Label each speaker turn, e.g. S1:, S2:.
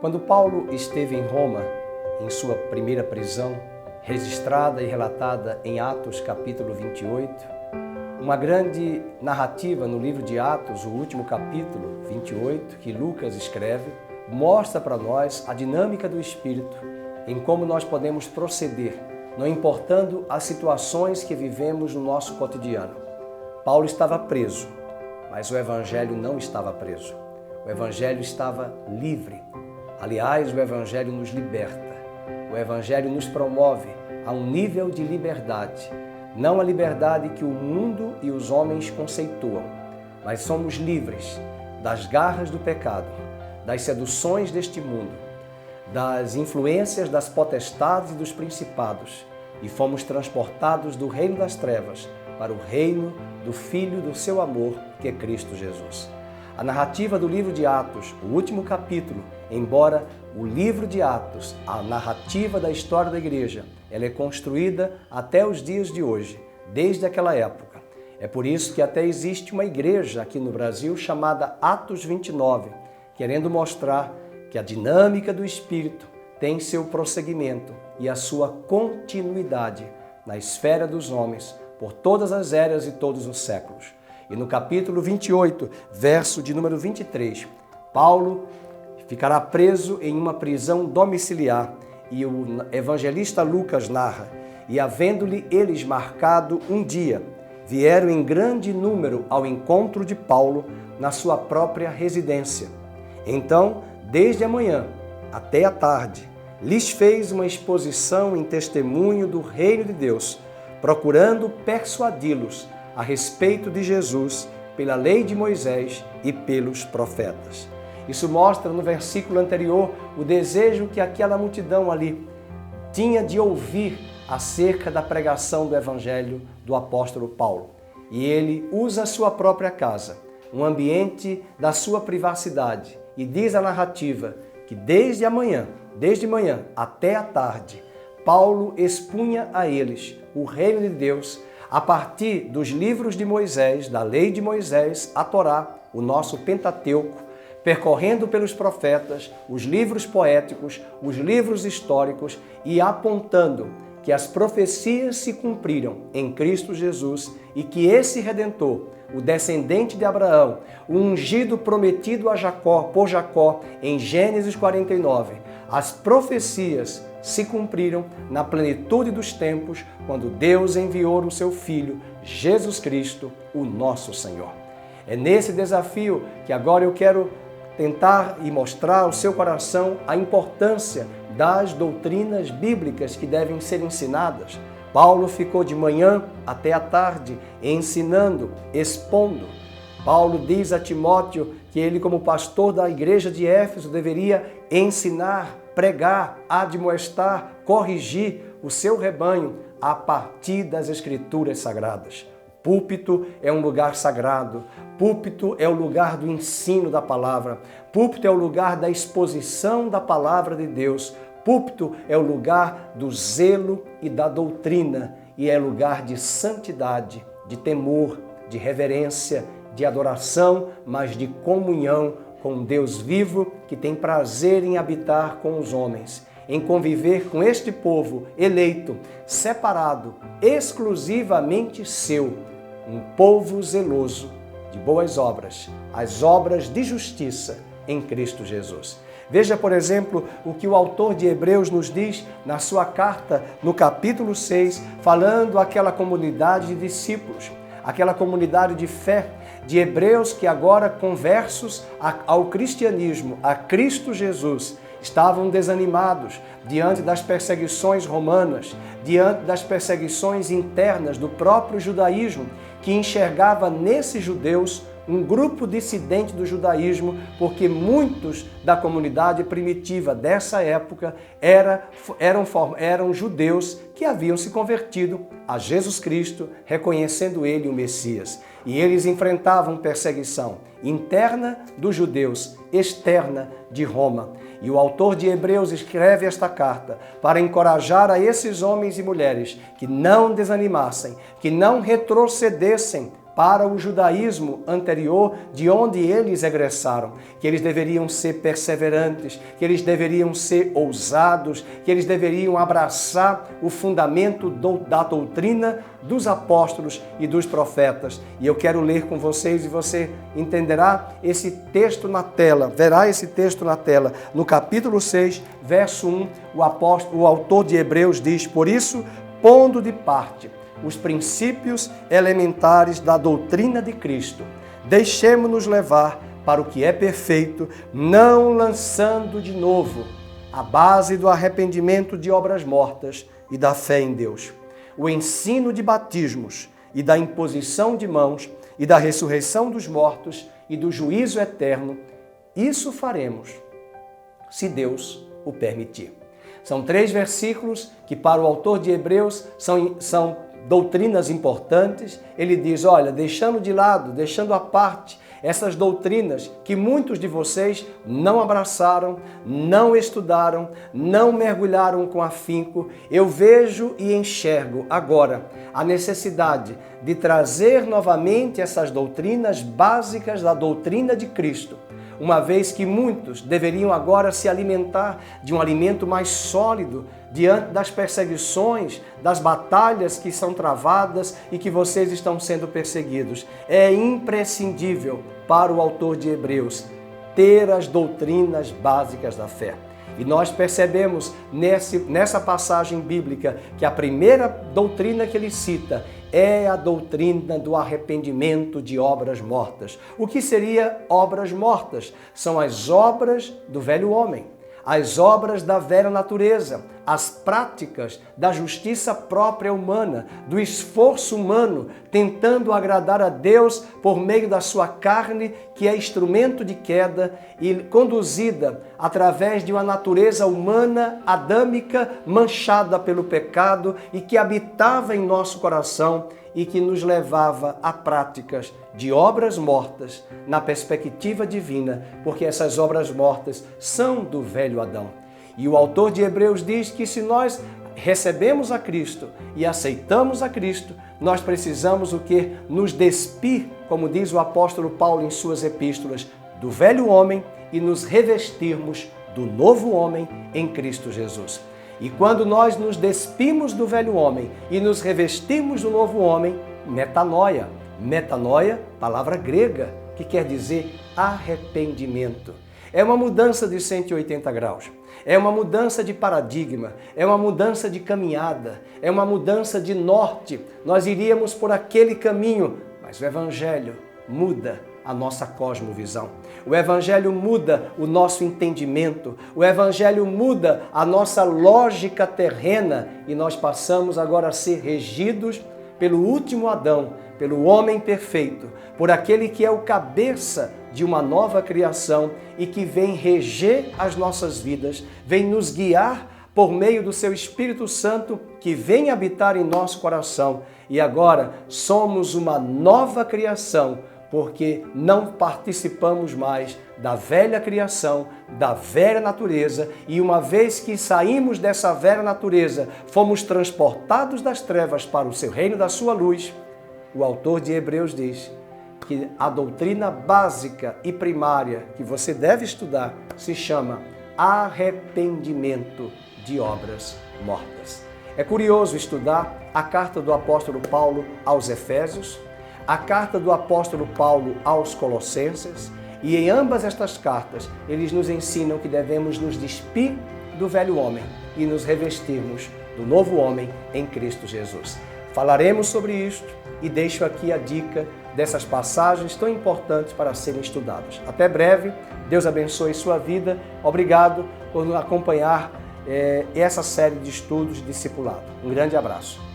S1: Quando Paulo esteve em Roma, em sua primeira prisão, registrada e relatada em Atos capítulo 28, uma grande narrativa no livro de Atos, o último capítulo 28, que Lucas escreve, mostra para nós a dinâmica do Espírito em como nós podemos proceder, não importando as situações que vivemos no nosso cotidiano. Paulo estava preso, mas o Evangelho não estava preso. O Evangelho estava livre. Aliás, o Evangelho nos liberta. O Evangelho nos promove a um nível de liberdade. Não a liberdade que o mundo e os homens conceituam, mas somos livres das garras do pecado, das seduções deste mundo, das influências das potestades e dos principados, e fomos transportados do reino das trevas para o reino do Filho do seu amor, que é Cristo Jesus. A narrativa do livro de Atos, o último capítulo, embora o livro de Atos, a narrativa da história da igreja, ela é construída até os dias de hoje, desde aquela época. É por isso que até existe uma igreja aqui no Brasil chamada Atos 29, querendo mostrar que a dinâmica do Espírito tem seu prosseguimento e a sua continuidade na esfera dos homens por todas as eras e todos os séculos. E no capítulo 28, verso de número 23, Paulo ficará preso em uma prisão domiciliar e o evangelista Lucas narra: e havendo-lhe eles marcado um dia, vieram em grande número ao encontro de Paulo na sua própria residência. Então, desde a manhã até a tarde, lhes fez uma exposição em testemunho do reino de Deus, procurando persuadi-los a respeito de Jesus pela lei de Moisés e pelos profetas. Isso mostra no versículo anterior o desejo que aquela multidão ali tinha de ouvir acerca da pregação do Evangelho do apóstolo Paulo. E ele usa a sua própria casa, um ambiente da sua privacidade, e diz a narrativa que desde manhã até a tarde, Paulo expunha a eles o reino de Deus a partir dos livros de Moisés, da lei de Moisés, a Torá, o nosso Pentateuco, percorrendo pelos profetas, os livros poéticos, os livros históricos e apontando que as profecias se cumpriram em Cristo Jesus e que esse Redentor, o descendente de Abraão, o ungido prometido a Jacó, por Jacó, em Gênesis 49, as profecias se cumpriram na plenitude dos tempos, quando Deus enviou o seu Filho, Jesus Cristo, o nosso Senhor. É nesse desafio que agora eu quero tentar e mostrar ao seu coração a importância das doutrinas bíblicas que devem ser ensinadas. Paulo ficou de manhã até a tarde ensinando, expondo. Paulo diz a Timóteo que ele, como pastor da igreja de Éfeso, deveria ensinar, pregar, admoestar, corrigir o seu rebanho a partir das Escrituras Sagradas. Púlpito é um lugar sagrado, púlpito é o lugar do ensino da palavra, púlpito é o lugar da exposição da palavra de Deus, púlpito é o lugar do zelo e da doutrina e é lugar de santidade, de temor, de reverência, de adoração, mas de comunhão com Deus vivo que tem prazer em habitar com os homens, em conviver com este povo eleito, separado, exclusivamente seu, um povo zeloso de boas obras, as obras de justiça em Cristo Jesus. Veja, por exemplo, o que o autor de Hebreus nos diz na sua carta, no capítulo 6, falando àquela comunidade de discípulos, aquela comunidade de fé, de hebreus que agora, conversos ao cristianismo, a Cristo Jesus, estavam desanimados diante das perseguições romanas, diante das perseguições internas do próprio judaísmo, que enxergava nesses judeus um grupo dissidente do judaísmo, porque muitos da comunidade primitiva dessa época eram judeus que haviam se convertido a Jesus Cristo, reconhecendo ele o Messias. E eles enfrentavam perseguição interna dos judeus, externa de Roma. E o autor de Hebreus escreve esta carta para encorajar a esses homens e mulheres que não desanimassem, que não retrocedessem para o judaísmo anterior, de onde eles egressaram, que eles deveriam ser perseverantes, que eles deveriam ser ousados, que eles deveriam abraçar o fundamento da doutrina dos apóstolos e dos profetas. E eu quero ler com vocês e você entenderá esse texto na tela, verá esse texto na tela. No capítulo 6, verso 1, o autor de Hebreus diz: por isso, pondo de parte os princípios elementares da doutrina de Cristo, deixemo-nos levar para o que é perfeito, não lançando de novo a base do arrependimento de obras mortas e da fé em Deus, o ensino de batismos e da imposição de mãos e da ressurreição dos mortos e do juízo eterno. Isso faremos, se Deus o permitir. São 3 versículos que para o autor de Hebreus são doutrinas importantes. Ele diz, olha, deixando de lado, deixando à parte essas doutrinas que muitos de vocês não abraçaram, não estudaram, não mergulharam com afinco, eu vejo e enxergo agora a necessidade de trazer novamente essas doutrinas básicas da doutrina de Cristo, uma vez que muitos deveriam agora se alimentar de um alimento mais sólido diante das perseguições, das batalhas que são travadas e que vocês estão sendo perseguidos. É imprescindível para o autor de Hebreus ter as doutrinas básicas da fé. E nós percebemos nessa passagem bíblica que a primeira doutrina que ele cita é a doutrina do arrependimento de obras mortas. O que seria obras mortas? São as obras do velho homem, as obras da velha natureza, as práticas da justiça própria humana, do esforço humano, tentando agradar a Deus por meio da sua carne, que é instrumento de queda e conduzida através de uma natureza humana, adâmica, manchada pelo pecado e que habitava em nosso coração e que nos levava a práticas de obras mortas na perspectiva divina, porque essas obras mortas são do velho Adão. E o autor de Hebreus diz que se nós recebemos a Cristo e aceitamos a Cristo, nós precisamos o quê? Nos despir, como diz o apóstolo Paulo em suas epístolas, do velho homem e nos revestirmos do novo homem em Cristo Jesus. E quando nós nos despimos do velho homem e nos revestimos do novo homem, metanoia. Metanoia, palavra grega, que quer dizer arrependimento. É uma mudança de 180 graus. É uma mudança de paradigma, é uma mudança de caminhada, é uma mudança de norte. Nós iríamos por aquele caminho, mas o Evangelho muda a nossa cosmovisão. O Evangelho muda o nosso entendimento, o Evangelho muda a nossa lógica terrena e nós passamos agora a ser regidos pelo último Adão, pelo homem perfeito, por aquele que é o cabeça de uma nova criação e que vem reger as nossas vidas, vem nos guiar por meio do seu Espírito Santo que vem habitar em nosso coração. E agora somos uma nova criação, porque não participamos mais da velha criação, da velha natureza, e uma vez que saímos dessa velha natureza, fomos transportados das trevas para o seu reino da sua luz. O autor de Hebreus diz que a doutrina básica e primária que você deve estudar se chama arrependimento de obras mortas. É curioso estudar a carta do apóstolo Paulo aos Efésios, a carta do apóstolo Paulo aos Colossenses, e em ambas estas cartas eles nos ensinam que devemos nos despir do velho homem e nos revestirmos do novo homem em Cristo Jesus. Falaremos sobre isto e deixo aqui a dica dessas passagens tão importantes para serem estudadas. Até breve, Deus abençoe sua vida. Obrigado por nos acompanhar essa série de estudos de discipulado. Um grande abraço.